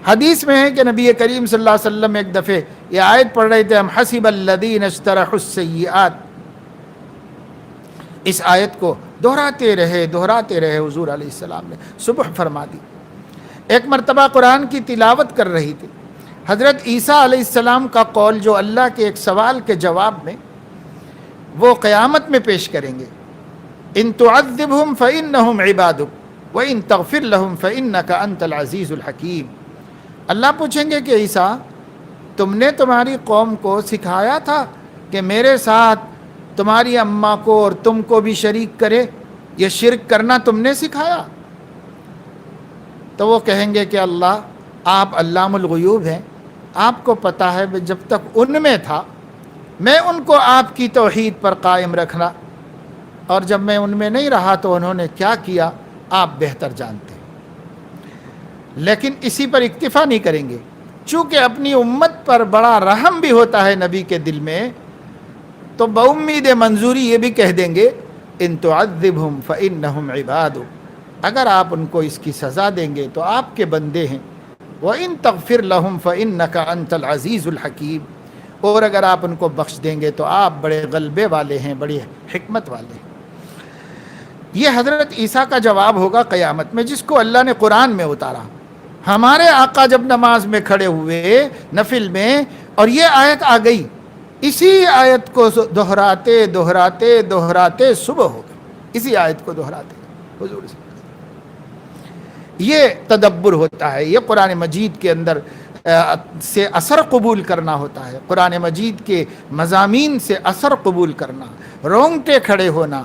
حدیث میں ہے کہ نبی کریم صلی اللہ علیہ وسلم ایک دفعہ یہ آیت پڑھ رہے تھے، ہم حسب الذین اجترحوا السیئات، اس آیت کو دہراتے رہے حضور علیہ السلام نے، صبح فرما دی۔ ایک مرتبہ قرآن کی تلاوت کر رہی تھی، حضرت عیسیٰ علیہ السلام کا قول جو اللہ کے ایک سوال کے جواب میں وہ قیامت میں پیش کریں گے، ان تعذبہم فإنہم عبادک وإن تغفر لہم فإنک انت العزیز الحکیم۔ اللہ پوچھیں گے کہ عیسیٰ تم نے تمہاری قوم کو سکھایا تھا کہ میرے ساتھ تمہاری اماں کو اور تم کو بھی شریک کرے، یہ شرک کرنا تم نے سکھایا؟ تو وہ کہیں گے کہ اللہ آپ علام الغیوب ہیں، آپ کو پتہ ہے جب تک ان میں تھا میں ان کو آپ کی توحید پر قائم رکھنا، اور جب میں ان میں نہیں رہا تو انہوں نے کیا کیا آپ بہتر جانتے ہیں۔ لیکن اسی پر اکتفا نہیں کریں گے، چونکہ اپنی امت پر بڑا رحم بھی ہوتا ہے نبی کے دل میں، تو بامید منظوری یہ بھی کہہ دیں گے ان تعذبہم فإنہم عبادک، اگر آپ ان کو اس کی سزا دیں گے تو آپ کے بندے ہیں، وإن تغفر لہم فإنک انت العزیز الحکیم، اور اگر آپ ان کو بخش دیں گے تو آپ بڑے غلبے والے ہیں، بڑی حکمت والے ہیں۔ یہ حضرت عیسیٰ کا جواب ہوگا قیامت میں، جس کو اللہ نے قرآن میں اتارا۔ ہمارے آقا جب نماز میں کھڑے ہوئے نفل میں اور یہ آیت آ گئی، اسی آیت کو دہراتے صبح ہو گئی، اسی آیت کو دہراتے حضور سے۔ یہ تدبر ہوتا ہے، یہ قرآن مجید کے اندر سے اثر قبول کرنا ہوتا ہے، قرآن مجید کے مضامین سے اثر قبول کرنا، رونگٹے کھڑے ہونا،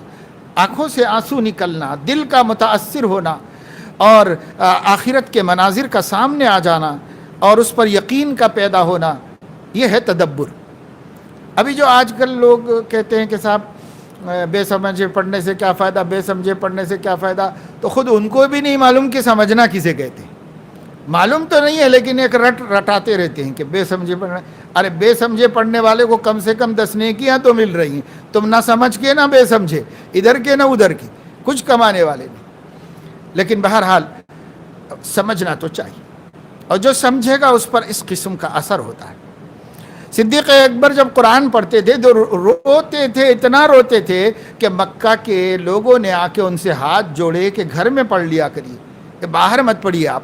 آنکھوں سے آنسو نکلنا، دل کا متاثر ہونا، اور آخرت کے مناظر کا سامنے آ جانا اور اس پر یقین کا پیدا ہونا، یہ ہے تدبر۔ ابھی جو آج کل لوگ کہتے ہیں کہ صاحب بے سمجھے پڑھنے سے کیا فائدہ، بے سمجھے پڑھنے سے کیا فائدہ، تو خود ان کو بھی نہیں معلوم کہ سمجھنا کسے کہتے ہیں۔ معلوم تو نہیں ہے لیکن ایک رٹاتے رہتے ہیں کہ بے سمجھے پڑھنا۔ ارے بے سمجھے پڑھنے والے کو کم سے کم 10 نیکیاں تو مل رہی ہیں، تم نہ سمجھ کے نہ بے سمجھے، ادھر کے نہ ادھر کے، کچھ کمانے والے نہیں۔ لیکن بہرحال سمجھنا تو چاہیے، اور جو سمجھے گا اس پر اس قسم کا اثر ہوتا ہے۔ صدیق اکبر جب قرآن پڑھتے تھے تو روتے تھے، اتنا روتے تھے کہ مکہ کے لوگوں نے آ کے ان سے ہاتھ جوڑے کہ گھر میں پڑھ لیا کریے، کہ باہر مت پڑھیے آپ۔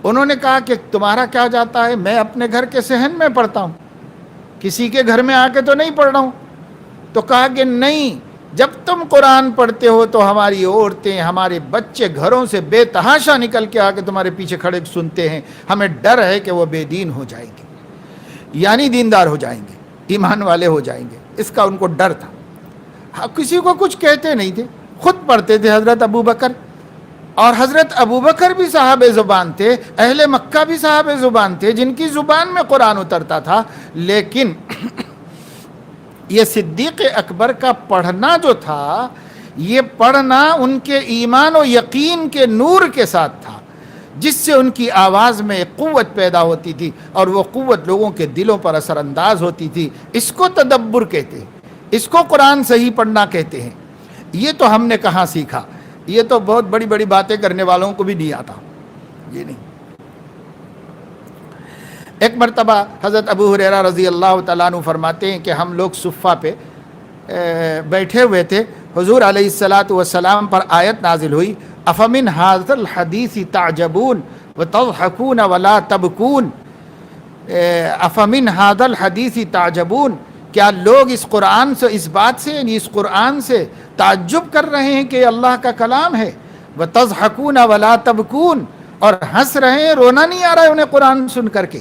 انہوں نے کہا کہ تمہارا کیا جاتا ہے، میں اپنے گھر کے صحن میں پڑھتا ہوں، کسی کے گھر میں آ کے تو نہیں پڑھ رہا ہوں۔ تو کہا کہ نہیں، جب تم قرآن پڑھتے ہو تو ہماری عورتیں، ہمارے بچے گھروں سے بے تحاشا نکل کے آ کے تمہارے پیچھے کھڑے سنتے ہیں، ہمیں ڈر ہے کہ وہ بے دین ہو جائیں گے، یعنی دیندار ہو جائیں گے، ایمان والے ہو جائیں گے، اس کا ان کو ڈر تھا۔ کسی کو کچھ کہتے نہیں تھے، خود پڑھتے تھے۔ حضرت ابو بکر، اور حضرت ابو بکر بھی صاحب زبان تھے، اہل مکہ بھی صاحب زبان تھے، جن کی زبان میں قرآن اترتا تھا، لیکن یہ صدیق اکبر کا پڑھنا جو تھا، یہ پڑھنا ان کے ایمان و یقین کے نور کے ساتھ تھا، جس سے ان کی آواز میں قوت پیدا ہوتی تھی، اور وہ قوت لوگوں کے دلوں پر اثر انداز ہوتی تھی۔ اس کو تدبر کہتے ہیں، اس کو قرآن صحیح پڑھنا کہتے ہیں۔ یہ تو ہم نے کہاں سیکھا، یہ تو بہت بڑی بڑی باتیں کرنے والوں کو بھی نہیں آتا، یہ نہیں۔ ایک مرتبہ حضرت ابو ہریرہ رضی اللہ تعالیٰ عنہ فرماتے ہیں کہ ہم لوگ صفہ پہ بیٹھے ہوئے تھے، حضور علیہ الصلاۃ والسلام پر آیت نازل ہوئی، افمن ھذا الحدیث تعجبون وتضحکون ولا تبکون، افمن ھذا الحدیث تعجبون، کیا لوگ اس قرآن سے، اس بات سے، یعنی اس قرآن سے تعجب کر رہے ہیں کہ یہ اللہ کا کلام ہے، وتضحکون ولا تبکون، اور ہنس رہے ہیں، رونا نہیں آ رہا ہے انہیں قرآن سن کر کے۔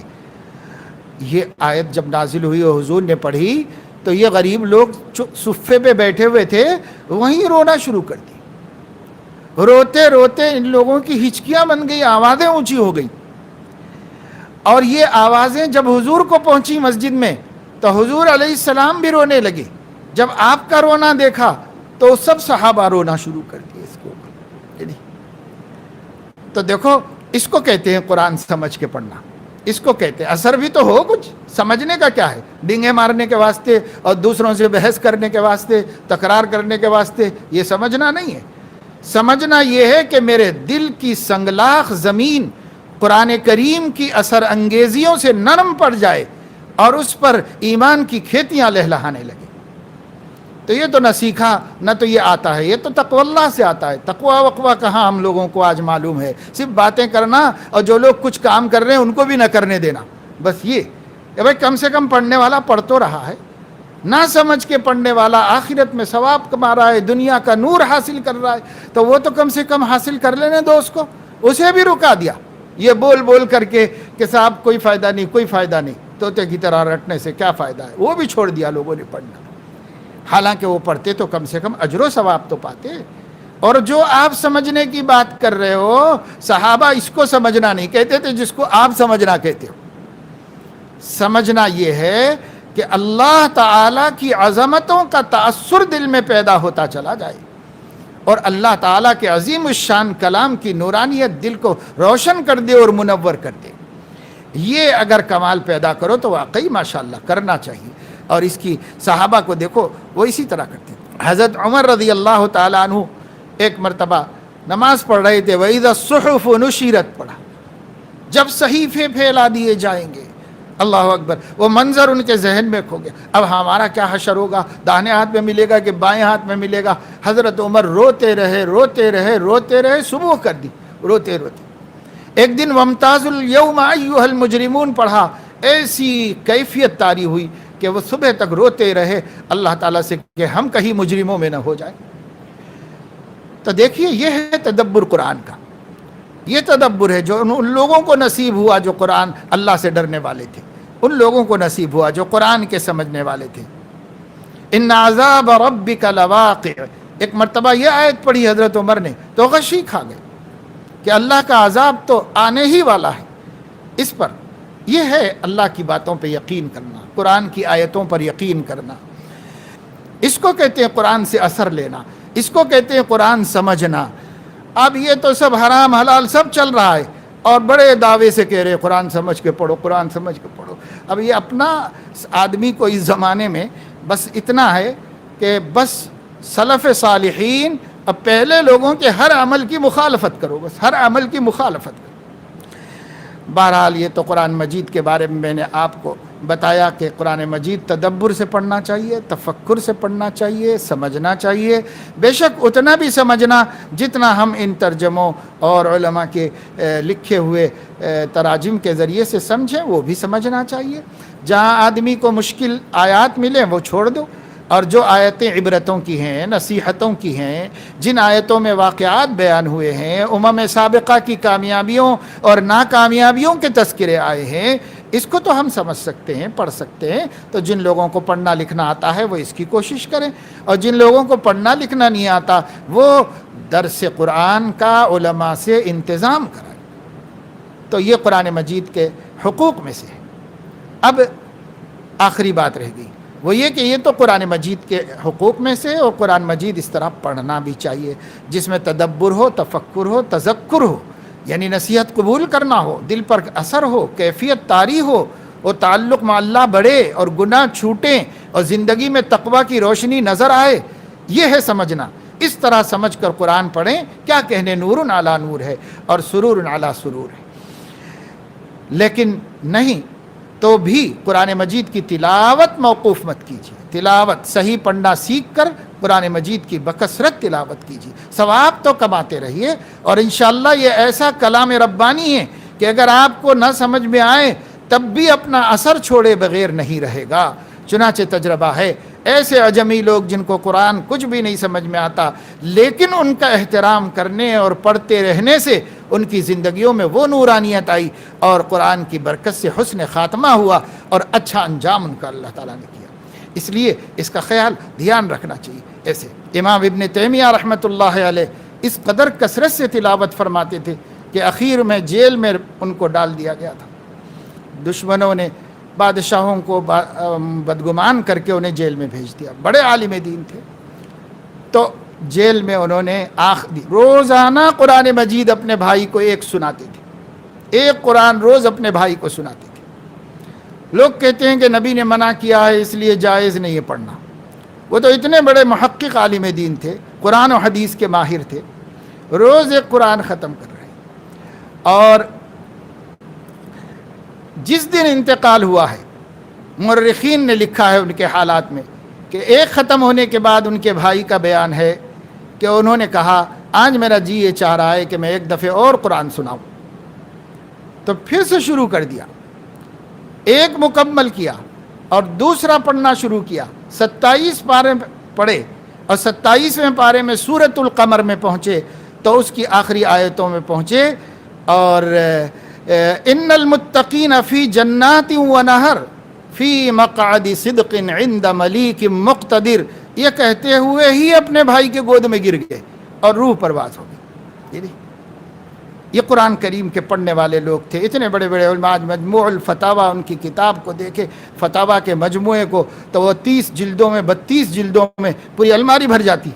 یہ آیت جب نازل ہوئی اور حضور نے پڑھی تو یہ غریب لوگ صفے پہ بیٹھے ہوئے تھے، وہیں رونا شروع کر دی۔ روتے روتے ان لوگوں کی ہچکیاں بن گئی، آوازیں اونچی ہو گئی، اور یہ آوازیں جب حضور کو پہنچی مسجد میں تو حضور علیہ السلام بھی رونے لگے۔ جب آپ کا رونا دیکھا تو سب صحابہ رونا شروع کر دیے اس کو۔ تو دیکھو، اس کو کہتے ہیں قرآن سمجھ کے پڑھنا، اس کو کہتے ہیں اثر بھی تو ہو کچھ۔ سمجھنے کا کیا ہے، ڈینگے مارنے کے واسطے اور دوسروں سے بحث کرنے کے واسطے، تکرار کرنے کے واسطے یہ سمجھنا نہیں ہے۔ سمجھنا یہ ہے کہ میرے دل کی سنگلاخ زمین قرآن کریم کی اثر انگیزیوں سے نرم پڑ جائے اور اس پر ایمان کی کھیتیاں لہلہانے لگے، تو یہ تو نہ سیکھا نہ تو یہ آتا ہے، یہ تو تقوی اللہ سے آتا ہے۔ تقوی وقوہ کہاں ہم لوگوں کو آج معلوم ہے، صرف باتیں کرنا اور جو لوگ کچھ کام کر رہے ہیں ان کو بھی نہ کرنے دینا، بس یہ کہ بھائی کم سے کم پڑھنے والا پڑھ تو رہا ہے، نہ سمجھ کے پڑھنے والا آخرت میں ثواب کما رہا ہے، دنیا کا نور حاصل کر رہا ہے، تو وہ تو کم سے کم حاصل کر لینے دو اس کو، اسے بھی رکا دیا یہ بول بول کر کے کہ صاحب کوئی فائدہ نہیں، کوئی فائدہ نہیں، طوطے کی طرح رٹنے سے کیا فائدہ ہے، وہ بھی چھوڑ دیا لوگوں نے پڑھنا، حالانکہ وہ پڑھتے تو کم سے کم اجر و ثواب تو پاتے۔ اور جو آپ سمجھنے کی بات کر رہے ہو، صحابہ اس کو سمجھنا نہیں کہتے تھے جس کو آپ سمجھنا کہتے ہو۔ سمجھنا یہ ہے کہ اللہ تعالی کی عظمتوں کا تأثر دل میں پیدا ہوتا چلا جائے اور اللہ تعالیٰ کے عظیم الشان کلام کی نورانیت دل کو روشن کر دے اور منور کر دے۔ یہ اگر کمال پیدا کرو تو واقعی ماشاءاللہ کرنا چاہیے، اور اس کی صحابہ کو دیکھو وہ اسی طرح کرتے ہیں۔ حضرت عمر رضی اللہ تعالیٰ عنہ ایک مرتبہ نماز پڑھ رہے تھے، وَإِذَا الصُّحُفُ نُشِرَتْ پڑھا، جب صحیفے پھیلا دیے جائیں گے، اللہ اکبر، وہ منظر ان کے ذہن میں کھو گیا، اب ہمارا کیا حشر ہوگا، داہنے ہاتھ میں ملے گا کہ بائیں ہاتھ میں ملے گا۔ حضرت عمر روتے رہے روتے رہے روتے رہے، صبح کر دی روتے روتے۔ ایک دن وَامْتَازُوا الْيَوْمَ أَيُّهَا الْمُجْرِمُونَ پڑھا، ایسی کیفیت طاری ہوئی کہ وہ صبح تک روتے رہے اللہ تعالیٰ سے کہ ہم کہیں مجرموں میں نہ ہو جائیں۔ تو دیکھیے یہ ہے تدبر قرآن کا، یہ تدبر ہے جو ان لوگوں کو نصیب ہوا جو قرآن اللہ سے ڈرنے والے تھے، ان لوگوں کو نصیب ہوا جو قرآن کے سمجھنے والے تھے۔ ان عذاب ربک لواقع، ایک مرتبہ یہ آیت پڑھی حضرت عمر نے تو غشی کھا گئے کہ اللہ کا عذاب تو آنے ہی والا ہے۔ اس پر یہ ہے اللہ کی باتوں پہ یقین کرنا، قرآن کی آیتوں پر یقین کرنا، اس کو کہتے ہیں قرآن سے اثر لینا، اس کو کہتے ہیں قرآن سمجھنا۔ اب یہ تو سب حرام حلال سب چل رہا ہے اور بڑے دعوے سے کہہ رہے قرآن سمجھ کے پڑھو، قرآن سمجھ کے پڑھو۔ اب یہ اپنا آدمی کو اس زمانے میں بس اتنا ہے کہ بس سلف صالحین، اب پہلے لوگوں کے ہر عمل کی مخالفت کرو، بس ہر عمل کی مخالفت کرو۔ بہرحال یہ تو قرآن مجید کے بارے میں نے آپ کو بتایا کہ قرآن مجید تدبر سے پڑھنا چاہیے، تفکر سے پڑھنا چاہیے، سمجھنا چاہیے، بے شک اتنا بھی سمجھنا جتنا ہم ان ترجموں اور علماء کے لکھے ہوئے تراجم کے ذریعے سے سمجھیں وہ بھی سمجھنا چاہیے۔ جہاں آدمی کو مشکل آیات ملیں وہ چھوڑ دو، اور جو آیتیں عبرتوں کی ہیں، نصیحتوں کی ہیں، جن آیتوں میں واقعات بیان ہوئے ہیں، امم سابقہ کی کامیابیوں اور ناکامیابیوں کے تذکرے آئے ہیں، اس کو تو ہم سمجھ سکتے ہیں، پڑھ سکتے ہیں۔ تو جن لوگوں کو پڑھنا لکھنا آتا ہے وہ اس کی کوشش کریں، اور جن لوگوں کو پڑھنا لکھنا نہیں آتا وہ درس قرآن کا علماء سے انتظام کرائیں۔ تو یہ قرآن مجید کے حقوق میں سے ہے۔ اب آخری بات رہ گئی، وہ یہ کہ یہ تو قرآن مجید کے حقوق میں سے، اور قرآن مجید اس طرح پڑھنا بھی چاہیے جس میں تدبر ہو، تفکر ہو، تذکر ہو، یعنی نصیحت قبول کرنا ہو، دل پر اثر ہو، کیفیت طاری ہو، اور تعلق مع اللہ بڑھے اور گناہ چھوٹیں اور زندگی میں تقوی کی روشنی نظر آئے۔ یہ ہے سمجھنا۔ اس طرح سمجھ کر قرآن پڑھیں، کیا کہنے، نور علی نور ہے اور سرور علی سرور ہے۔ لیکن نہیں تو بھی قرآن مجید کی تلاوت موقوف مت کیجیے، تلاوت صحیح پڑھنا سیکھ کر قرآن مجید کی بکثرت تلاوت کیجیے، ثواب تو کماتے رہیے، اور انشاءاللہ یہ ایسا کلام ربانی ہے کہ اگر آپ کو نہ سمجھ میں آئے تب بھی اپنا اثر چھوڑے بغیر نہیں رہے گا۔ چنانچہ تجربہ ہے، ایسے عجمی لوگ جن کو قرآن کچھ بھی نہیں سمجھ میں آتا، لیکن ان کا احترام کرنے اور پڑھتے رہنے سے ان کی زندگیوں میں وہ نورانیت آئی اور قرآن کی برکت سے حسن خاتمہ ہوا اور اچھا انجام ان کا اللہ تعالیٰ نے کیا۔ اس لیے اس کا خیال دھیان رکھنا چاہیے۔ ایسے امام ابن تیمیہ رحمۃ اللہ علیہ اس قدر کثرت سے تلاوت فرماتے تھے کہ اخیر میں جیل میں ان کو ڈال دیا گیا تھا۔ دشمنوں نے بادشاہوں کو بدگمان کر کے انہیں جیل میں بھیج دیا۔ بڑے عالم دین تھے، تو جیل میں انہوں نے روزانہ قرآن مجید اپنے بھائی کو ایک سناتے تھے، ایک قرآن روز اپنے بھائی کو سناتے تھے۔ لوگ کہتے ہیں کہ نبی نے منع کیا ہے اس لیے جائز نہیں ہے پڑھنا۔ وہ تو اتنے بڑے محقق عالم دین تھے، قرآن و حدیث کے ماہر تھے، روز ایک قرآن ختم کر رہے ہیں۔ اور جس دن انتقال ہوا ہے، مورخین نے لکھا ہے ان کے حالات میں کہ ایک ختم ہونے کے بعد ان کے بھائی کا بیان ہے کہ انہوں نے کہا آج میرا جی یہ چاہ رہا ہے کہ میں ایک دفعہ اور قرآن سناؤں، تو پھر سے شروع کر دیا، ایک مکمل کیا اور دوسرا پڑھنا شروع کیا، 27 پارے پڑھے اور 27ویں پارے میں سورۃ القمر میں پہنچے تو اس کی آخری آیتوں میں پہنچے اور ان المتقین فی جنات و نہر فی مقعد صدق عند ملیک مقتدر، یہ کہتے ہوئے ہی اپنے بھائی کے گود میں گر گئے اور روح پرواز ہو گئی۔ یہ قرآن کریم کے پڑھنے والے لوگ تھے، اتنے بڑے بڑے علماء، مجموع الفتاویٰ ان کی کتاب کو دیکھے، فتاویٰ کے مجموعے کو، تو وہ 30 جلدوں میں 32 جلدوں میں پوری الماری بھر جاتی،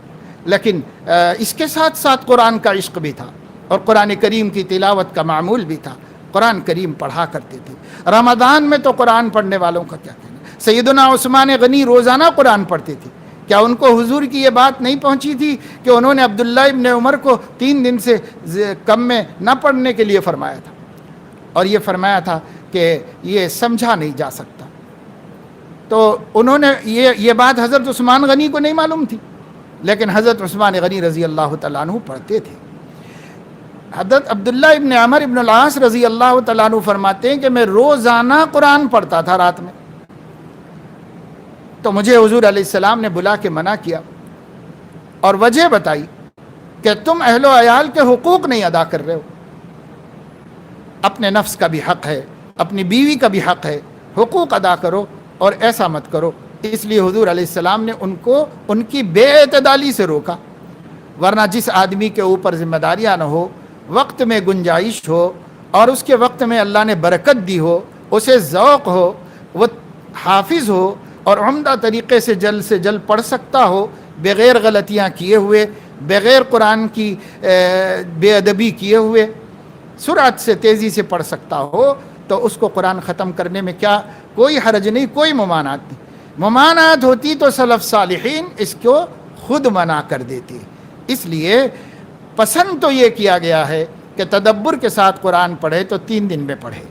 لیکن اس کے ساتھ ساتھ قرآن کا عشق بھی تھا اور قرآن کریم کی تلاوت کا معمول بھی تھا، قرآن کریم پڑھا کرتے تھے۔ رمضان میں تو قرآن پڑھنے والوں کا کیا کہنا، سیدنا عثمان غنی روزانہ قرآن پڑھتے تھے، کیا ان کو حضور کی یہ بات نہیں پہنچی تھی کہ انہوں نے عبداللہ ابن عمر کو 3 دن سے کم میں نہ پڑھنے کے لیے فرمایا تھا، اور یہ فرمایا تھا کہ یہ سمجھا نہیں جا سکتا، تو انہوں نے یہ بات حضرت عثمان غنی کو نہیں معلوم تھی، لیکن حضرت عثمان غنی رضی اللہ تعالیٰ عنہ پڑھتے تھے۔ حضرت عبداللہ ابن عمر ابن العاص رضی اللہ تعالیٰ عنہ فرماتے ہیں کہ میں روزانہ قرآن پڑھتا تھا رات میں، تو مجھے حضور علیہ السلام نے بلا کے منع کیا اور وجہ بتائی کہ تم اہل و عیال کے حقوق نہیں ادا کر رہے ہو، اپنے نفس کا بھی حق ہے، اپنی بیوی کا بھی حق ہے، حقوق ادا کرو اور ایسا مت کرو۔ اس لیے حضور علیہ السلام نے ان کو ان کی بے اعتدالی سے روکا، ورنہ جس آدمی کے اوپر ذمہ داریاں نہ ہو، وقت میں گنجائش ہو اور اس کے وقت میں اللہ نے برکت دی ہو، اسے ذوق ہو، وہ حافظ ہو اور عمدہ طریقے سے جلد پڑھ سکتا ہو، بغیر غلطیاں کیے ہوئے، بغیر قرآن کی بے ادبی کیے ہوئے، سرعت سے تیزی سے پڑھ سکتا ہو، تو اس کو قرآن ختم کرنے میں کیا کوئی حرج نہیں، کوئی ممانعت نہیں۔ ممانعت ہوتی تو سلف صالحین اس کو خود منع کر دیتے۔ اس لیے پسند تو یہ کیا گیا ہے کہ تدبر کے ساتھ قرآن پڑھے تو 3 دن میں پڑھے،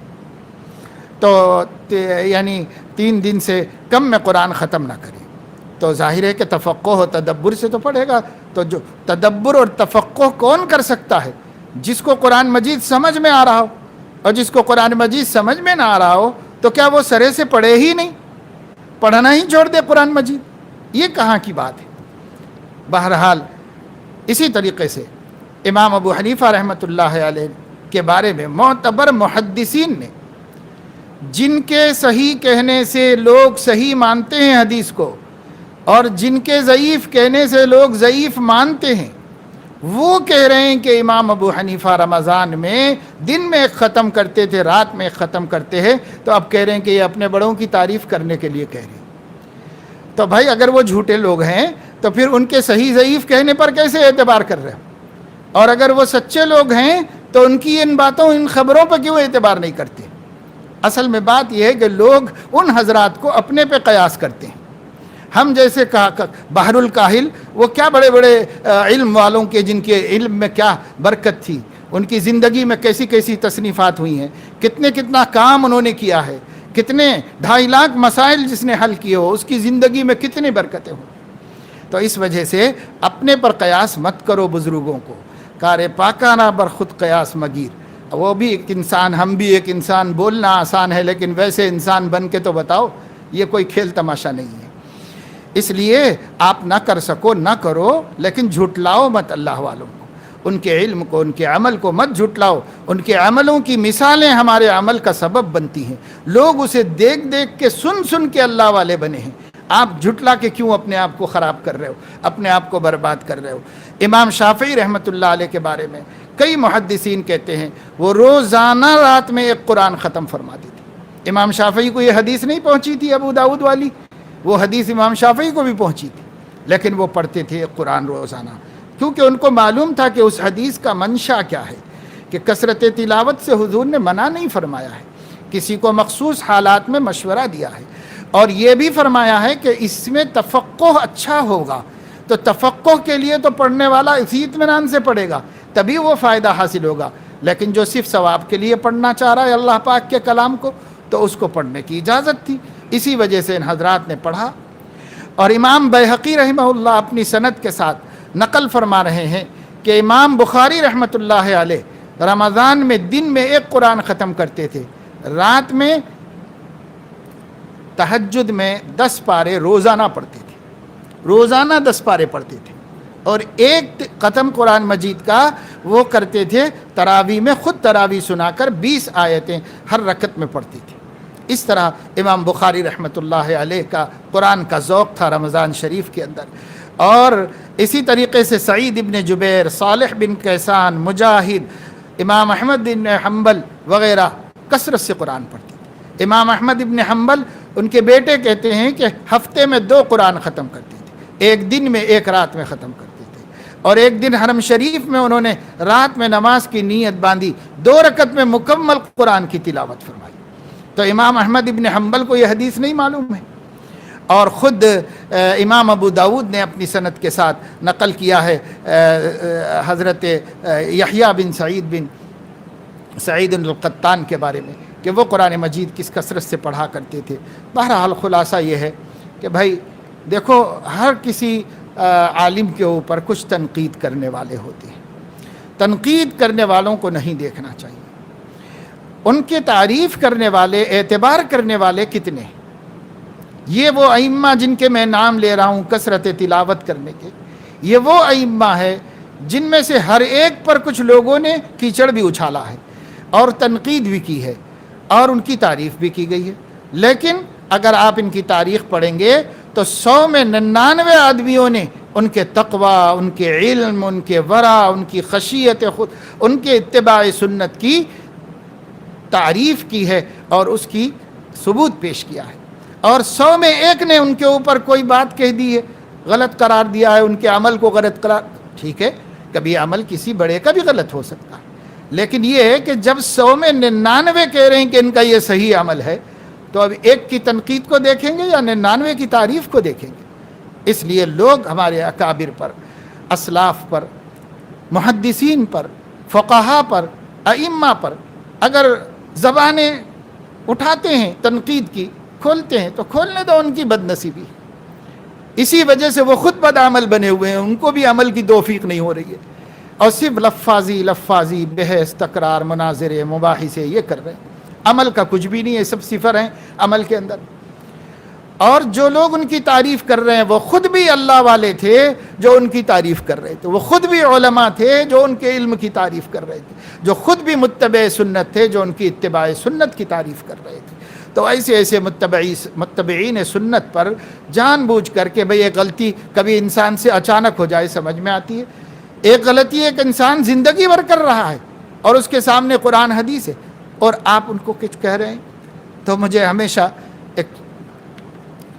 تو یعنی 3 دن سے کم میں قرآن ختم نہ کرے، تو ظاہر ہے کہ تفقہ و تدبر سے تو پڑھے گا۔ تو جو تدبر اور تفقہ کون کر سکتا ہے؟ جس کو قرآن مجید سمجھ میں آ رہا ہو، اور جس کو قرآن مجید سمجھ میں نہ آ رہا ہو تو کیا وہ سرے سے پڑھے ہی نہیں، پڑھنا ہی چھوڑ دے قرآن مجید؟ یہ کہاں کی بات ہے۔ بہرحال اسی طریقے سے امام ابو حنیفہ رحمۃ اللہ علیہ کے بارے میں معتبر محدثین نے، جن کے صحیح کہنے سے لوگ صحیح مانتے ہیں حدیث کو، اور جن کے ضعیف کہنے سے لوگ ضعیف مانتے ہیں، وہ کہہ رہے ہیں کہ امام ابو حنیفہ رمضان میں دن میں ایک ختم کرتے تھے، رات میں ایک ختم کرتے ہیں، تو اب کہہ رہے ہیں کہ یہ اپنے بڑوں کی تعریف کرنے کے لیے کہہ رہے ہیں۔ تو بھائی اگر وہ جھوٹے لوگ ہیں تو پھر ان کے صحیح ضعیف کہنے پر کیسے اعتبار کر رہے ہو؟ اور اگر وہ سچے لوگ ہیں تو ان کی ان باتوں، ان خبروں پر کیوں اعتبار نہیں کرتے؟ اصل میں بات یہ ہے کہ لوگ ان حضرات کو اپنے پہ قیاس کرتے ہیں۔ ہم جیسے بحر الکاہل، وہ کیا بڑے بڑے علم والوں کے، جن کے علم میں کیا برکت تھی، ان کی زندگی میں کیسی کیسی تصنیفات ہوئی ہیں، کتنا کام انہوں نے کیا ہے، کتنے 2.5 لاکھ مسائل جس نے حل کیے ہو، اس کی زندگی میں کتنی برکتیں ہوں۔ تو اس وجہ سے اپنے پر قیاس مت کرو بزرگوں کو، کار پاکانہ بر خود قیاس مگیر۔ وہ بھی ایک انسان، ہم بھی ایک انسان، بولنا آسان ہے لیکن ویسے انسان بن کے تو بتاؤ، یہ کوئی کھیل تماشا نہیں ہے۔ اس لیے آپ نہ کر سکو نہ کرو، لیکن جھٹلاؤ مت اللہ والوں کو، ان کے علم کو، ان کے عمل کو مت جھٹلاؤ۔ ان کے عملوں کی مثالیں ہمارے عمل کا سبب بنتی ہیں، لوگ اسے دیکھ دیکھ کے، سن کے اللہ والے بنے ہیں۔ آپ جھٹلا کے کیوں اپنے آپ کو خراب کر رہے ہو، اپنے آپ کو برباد کر رہے ہو؟ امام شافعی رحمۃ اللہ علیہ کے بارے میں کئی محدثین کہتے ہیں وہ روزانہ رات میں ایک قرآن ختم فرماتے تھے۔ امام شافعی کو یہ حدیث نہیں پہنچی تھی ابو داؤد والی، وہ حدیث امام شافعی کو بھی پہنچی تھی، لیکن وہ پڑھتے تھے قرآن روزانہ، کیونکہ ان کو معلوم تھا کہ اس حدیث کا منشا کیا ہے، کہ کثرت تلاوت سے حضور نے منع نہیں فرمایا ہے، کسی کو مخصوص حالات میں مشورہ دیا ہے، اور یہ بھی فرمایا ہے کہ اس میں تفقہ اچھا ہوگا، تو تفقہ کے لیے تو پڑھنے والا اسی اطمینان سے پڑھے گا، تبھی وہ فائدہ حاصل ہوگا۔ لیکن جو صرف ثواب کے لیے پڑھنا چاہ رہا ہے اللہ پاک کے کلام کو، تو اس کو پڑھنے کی اجازت تھی، اسی وجہ سے ان حضرات نے پڑھا۔ اور امام بیہقی رحمہ اللہ اپنی سند کے ساتھ نقل فرما رہے ہیں کہ امام بخاری رحمۃ اللہ علیہ رمضان میں دن میں ایک قرآن ختم کرتے تھے، رات میں تہجد میں 10 پارے روزانہ پڑھتے تھے، روزانہ 10 پارے پڑھتے تھے، اور ایک ختم قرآن مجید کا وہ کرتے تھے تراویح میں، خود تراویح سنا کر 20 آیتیں ہر رکعت میں پڑھتے تھے۔ اس طرح امام بخاری رحمۃ اللہ علیہ کا قرآن کا ذوق تھا رمضان شریف کے اندر۔ اور اسی طریقے سے سعید ابن جبیر، صالح بن کیسان، مجاہد، امام احمد بن حنبل وغیرہ کثرت سے قرآن پڑھتے تھے۔ امام احمد ابن حنبل، ان کے بیٹے کہتے ہیں کہ ہفتے میں 2 قرآن ختم کرتے تھے، ایک دن میں ایک رات میں ختم کرتے تھے۔ اور ایک دن حرم شریف میں انہوں نے رات میں نماز کی نیت باندھی، 2 رکعت میں مکمل قرآن کی تلاوت فرمائی۔ تو امام احمد ابن حنبل کو یہ حدیث نہیں معلوم ہے، اور خود امام ابو داود نے اپنی سند کے ساتھ نقل کیا ہے حضرت یحییٰ بن سعید القطان کے بارے میں کہ وہ قرآن مجید کس کثرت سے پڑھا کرتے تھے۔ بہرحال خلاصہ یہ ہے کہ بھائی دیکھو، ہر کسی عالم کے اوپر کچھ تنقید کرنے والے ہوتے ہیں، تنقید کرنے والوں کو نہیں دیکھنا چاہیے۔ ان کے تعریف کرنے والے، اعتبار کرنے والے کتنے ہیں؟ یہ وہ ائمہ جن کے میں نام لے رہا ہوں کثرت تلاوت کرنے کے، یہ وہ ائمہ ہے جن میں سے ہر ایک پر کچھ لوگوں نے کیچڑ بھی اچھالا ہے اور تنقید بھی کی ہے اور ان کی تعریف بھی کی گئی ہے۔ لیکن اگر آپ ان کی تاریخ پڑھیں گے تو 100 میں 99 آدمیوں نے ان کے تقوی، ان کے علم، ان کے ورع، ان کی خشیت خود، ان کے اتباع سنت کی تعریف کی ہے اور اس کی ثبوت پیش کیا ہے۔ اور 100 میں 1 نے ان کے اوپر کوئی بات کہہ دی ہے، غلط قرار دیا ہے، ان کے عمل کو غلط قرار، ٹھیک ہے، کبھی عمل کسی بڑے کا بھی غلط ہو سکتا ہے، لیکن یہ ہے کہ جب 100 میں 99 کہہ رہے ہیں کہ ان کا یہ صحیح عمل ہے، تو اب 1 کی تنقید کو دیکھیں گے یا 99 کی تعریف کو دیکھیں گے؟ اس لیے لوگ ہمارے اکابر پر، اسلاف پر، محدثین پر، فقہا پر، ائمہ پر اگر زبانیں اٹھاتے ہیں تنقید کی، کھولتے ہیں، تو کھولنے دو، ان کی بد نصیبی۔ اسی وجہ سے وہ خود بد عمل بنے ہوئے ہیں، ان کو بھی عمل کی توفیق نہیں ہو رہی ہے، اور صرف لفاظی بحث، تکرار، مناظرے، مباحثے یہ کر رہے ہیں، عمل کا کچھ بھی نہیں ہے، سب صفر ہیں عمل کے اندر۔ اور جو لوگ ان کی تعریف کر رہے ہیں وہ خود بھی اللہ والے تھے جو ان کی تعریف کر رہے تھے، وہ خود بھی علماء تھے جو ان کے علم کی تعریف کر رہے تھے، جو خود بھی متبع سنت تھے جو ان کی اتباع سنت کی تعریف کر رہے تھے۔ تو ایسے متبعین سنت پر جان بوجھ کر کے بھئی ایک غلطی کبھی انسان سے اچانک ہو جائے سمجھ میں آتی ہے، ایک غلطی ایک انسان زندگی بھر کر رہا ہے اور اس کے سامنے قرآن حدیث ہے اور آپ ان کو کچھ کہہ رہے ہیں۔ تو مجھے ہمیشہ ایک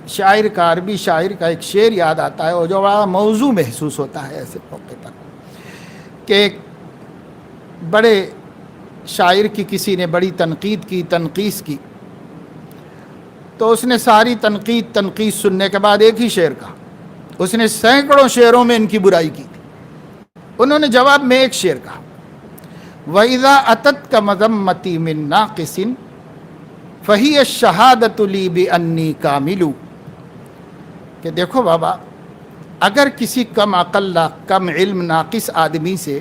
شاعر کا، عربی شاعر کا ایک شعر یاد آتا ہے اور جو بڑا موضوع محسوس ہوتا ہے ایسے موقع پر، کہ ایک بڑے شاعر کی کسی نے بڑی تنقید کی، تنقیص کی، تو اس نے ساری تنقید سننے کے بعد ایک ہی شعر کہا، اس نے سینکڑوں شعروں میں ان کی برائی کی تھی، انہوں نے جواب میں ایک شعر کہا، وَإِذَا أَتَتْكَ مَذَمَّتِي مِن نَاقِصٍ فَهِيَ الشَّهَادَةُ لِي بِأَنِّي كَامِلُ، کہ دیکھو بابا، اگر کسی کم عقل، کم علم، ناقص آدمی سے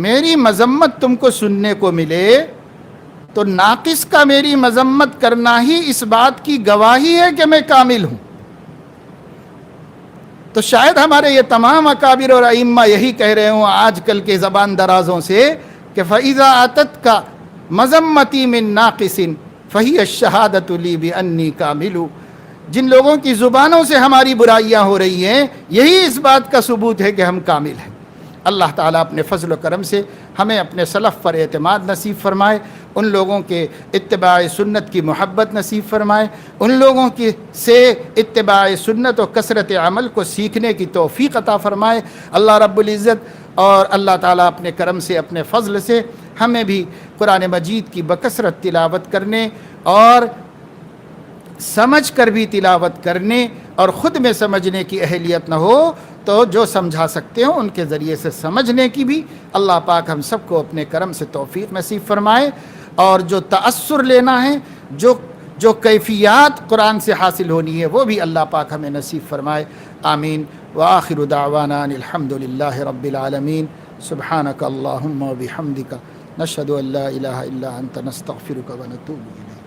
میری مذمت تم کو سننے کو ملے تو ناقص کا میری مذمت کرنا ہی اس بات کی گواہی ہے کہ میں کامل ہوں۔ تو شاید ہمارے یہ تمام اکابر اور ائمہ یہی کہہ رہے ہوں آج کل کے زبان درازوں سے کہ فَإِذَا أَتَتْكَ مَذَمَّتِي مِن نَاقِصٍ فَهِيَ الشَّهَادَةُ لِي بِأَنِّي كَامِلُ، جن لوگوں کی زبانوں سے ہماری برائیاں ہو رہی ہیں یہی اس بات کا ثبوت ہے کہ ہم کامل ہیں۔ اللہ تعالیٰ اپنے فضل و کرم سے ہمیں اپنے سلف پر اعتماد نصیب فرمائے، ان لوگوں کے اتباع سنت کی محبت نصیب فرمائے، ان لوگوں کی سے اتباع سنت و کثرت عمل کو سیکھنے کی توفیق عطا فرمائے اللہ رب العزت۔ اور اللہ تعالیٰ اپنے کرم سے، اپنے فضل سے ہمیں بھی قرآن مجید کی بکثرت تلاوت کرنے اور سمجھ کر بھی تلاوت کرنے، اور خود میں سمجھنے کی اہلیت نہ ہو تو جو سمجھا سکتے ہوں ان کے ذریعے سے سمجھنے کی بھی اللہ پاک ہم سب کو اپنے کرم سے توفیق نصیب فرمائے۔ اور جو تأثر لینا ہے، جو کیفیات قرآن سے حاصل ہونی ہے، وہ بھی اللہ پاک ہمیں نصیب فرمائے. آمین. وآخر دعوانا ان الحمد للہ رب العالمین. سبحانک اللہم وبحمدک نشہد ان لا الہ الا انت نستغفرک ونتوب الیک.